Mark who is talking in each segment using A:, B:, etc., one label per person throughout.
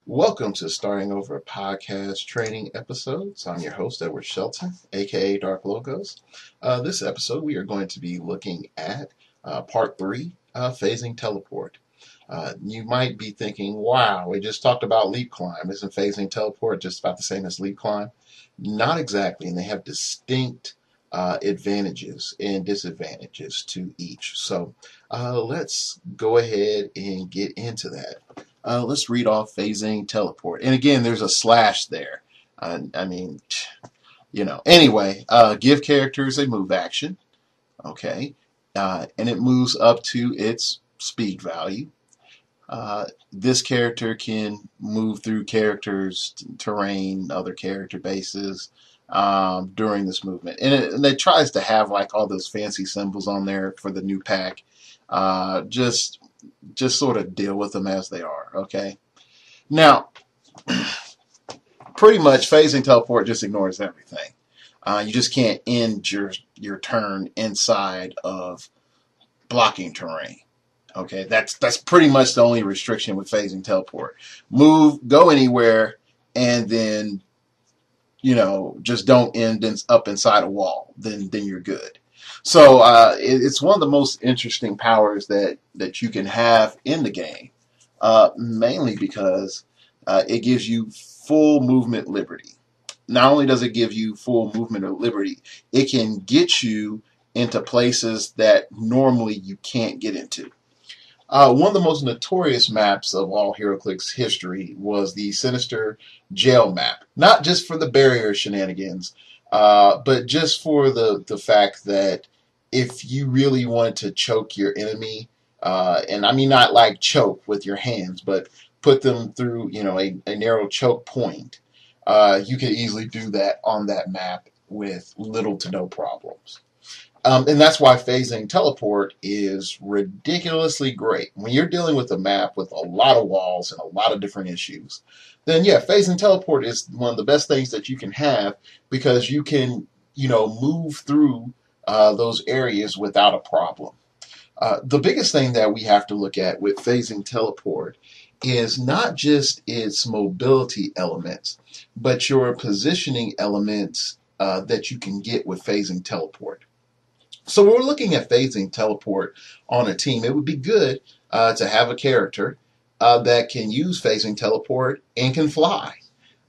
A: Welcome to Starting Over podcast training episodes. I'm your host, Edward Shelton, aka Dark Logos. This episode, we are going to be looking at part three, phasing teleport. You might be thinking, wow, we just talked about leap climb. Isn't phasing teleport just about the same as leap climb? Not exactly, and they have distinct advantages and disadvantages to each. So let's go ahead and get into that. Let's read off phasing teleport. And again, there's a slash there. Anyway, give characters a move action. Okay. And it moves up to its speed value. This character can move through characters, terrain, other character bases during this movement. And it tries to have like all those fancy symbols on there for the new pack. Just sort of deal with them as they are, okay? Now, pretty much phasing teleport just ignores everything. You just can't end your turn inside of blocking terrain. Okay, that's pretty much the only restriction with phasing teleport. Move, go anywhere, and then just don't end up inside a wall. Then you're good. So it's one of the most interesting powers that you can have in the game, mainly because it gives you full movement liberty. Not only does it give you full movement of liberty, it can get you into places that normally you can't get into. One of the most notorious maps of all HeroClix history was the Sinister Jail map. Not just for the barrier shenanigans, but just for the fact that if you really want to choke your enemy, and I mean not like choke with your hands, but put them through a narrow choke point, you can easily do that on that map with little to no problems. And that's why phasing teleport is ridiculously great. When you're dealing with a map with a lot of walls and a lot of different issues, then yeah, phasing teleport is one of the best things that you can have because you can, move through those areas without a problem. The biggest thing that we have to look at with phasing teleport is not just its mobility elements, but your positioning elements that you can get with phasing teleport. So when we're looking at phasing teleport on a team, it would be good to have a character that can use phasing teleport and can fly.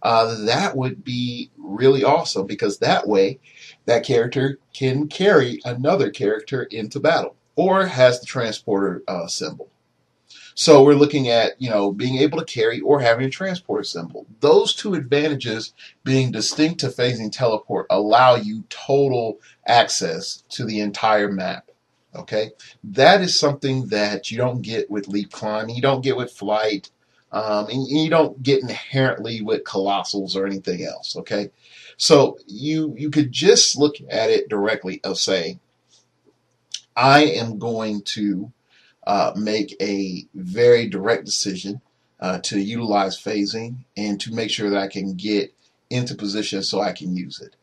A: That would be really awesome because that way that character can carry another character into battle or has the transporter symbol. So we're looking at, being able to carry or having a transporter symbol. Those two advantages being distinct to phasing teleport allow you total access to the entire map. Okay? That is something that you don't get with leap climb, you don't get with flight, and you don't get inherently with colossals or anything else. Okay? So you could just look at it directly of saying, I am going to make a very direct decision to utilize phasing and to make sure that I can get into position so I can use it.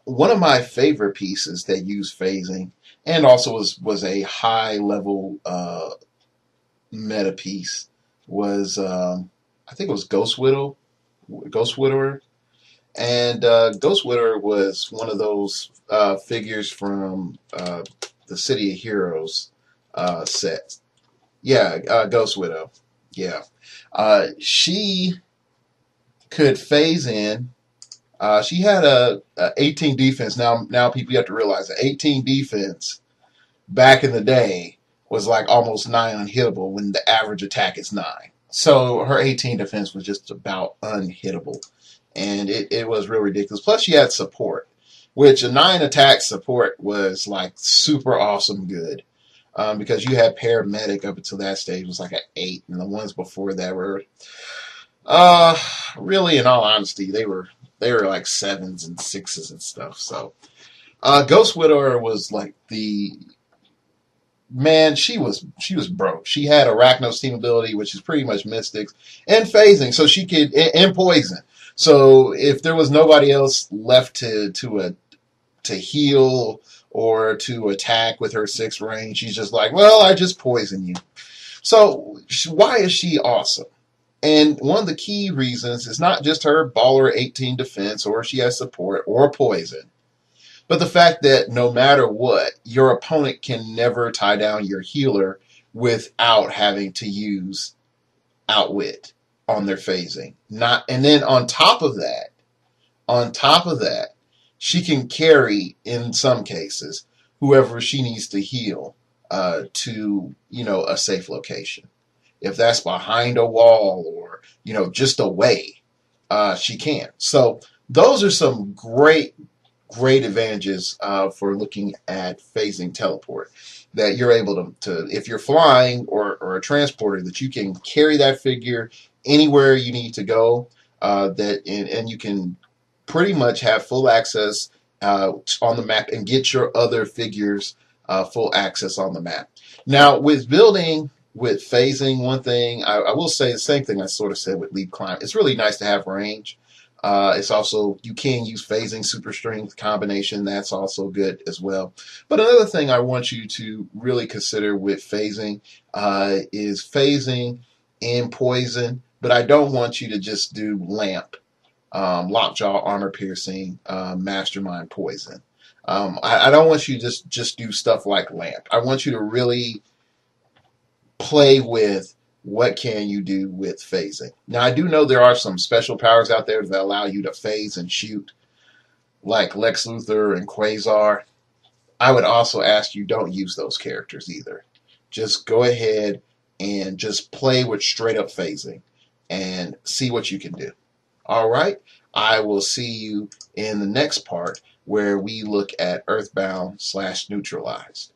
A: One of my favorite pieces that use phasing and also was a high level meta piece was I think it was Ghost Widower. And Ghost Widower was one of those figures from the City of Heroes set. Yeah, Ghost Widow. Yeah. She could phase in. She had a 18 defense. Now people have to realize that 18 defense back in the day was like almost 9 unhittable when the average attack is 9. So her 18 defense was just about unhittable. And it was real ridiculous. Plus she had support, which a 9 attack support was like super awesome good. Because you had paramedic up until that stage was like an 8, and the ones before that were, really, in all honesty, they were like 7s and 6s and stuff. So, Ghost Widower was like she was broke. She had Arachno's team ability, which is pretty much Mystics, and phasing, so she could, and poison. So if there was nobody else left to heal or to attack with her 6 range, she's just like, well, I just poison you. So why is she awesome? And one of the key reasons is not just her baller 18 defense or she has support or poison, but the fact that no matter what, your opponent can never tie down your healer without having to use outwit on their phasing. Not, and then on top of that, she can carry in some cases whoever she needs to heal to a safe location. If that's behind a wall or just away, she can. So those are some great advantages for looking at phasing teleport. That you're able to if you're flying or a transporter, that you can carry that figure anywhere you need to go. And you can pretty much have full access on the map and get your other figures full access on the map. Now, with building with phasing, one thing I will say the same thing I sort of said with leap climb. It's really nice to have range. It's also, you can use phasing super strength combination. That's also good as well. But another thing I want you to really consider with phasing is phasing in poison. But I don't want you to just do lamp, lockjaw, armor piercing, mastermind, poison. I don't want you to just do stuff like lamp. I want you to really play with what can you do with phasing. Now, I do know there are some special powers out there that allow you to phase and shoot, like Lex Luthor and Quasar. I would also ask you, don't use those characters either. Just go ahead and just play with straight up phasing and see what you can do. All right, I will see you in the next part where we look at Earthbound / Neutralized.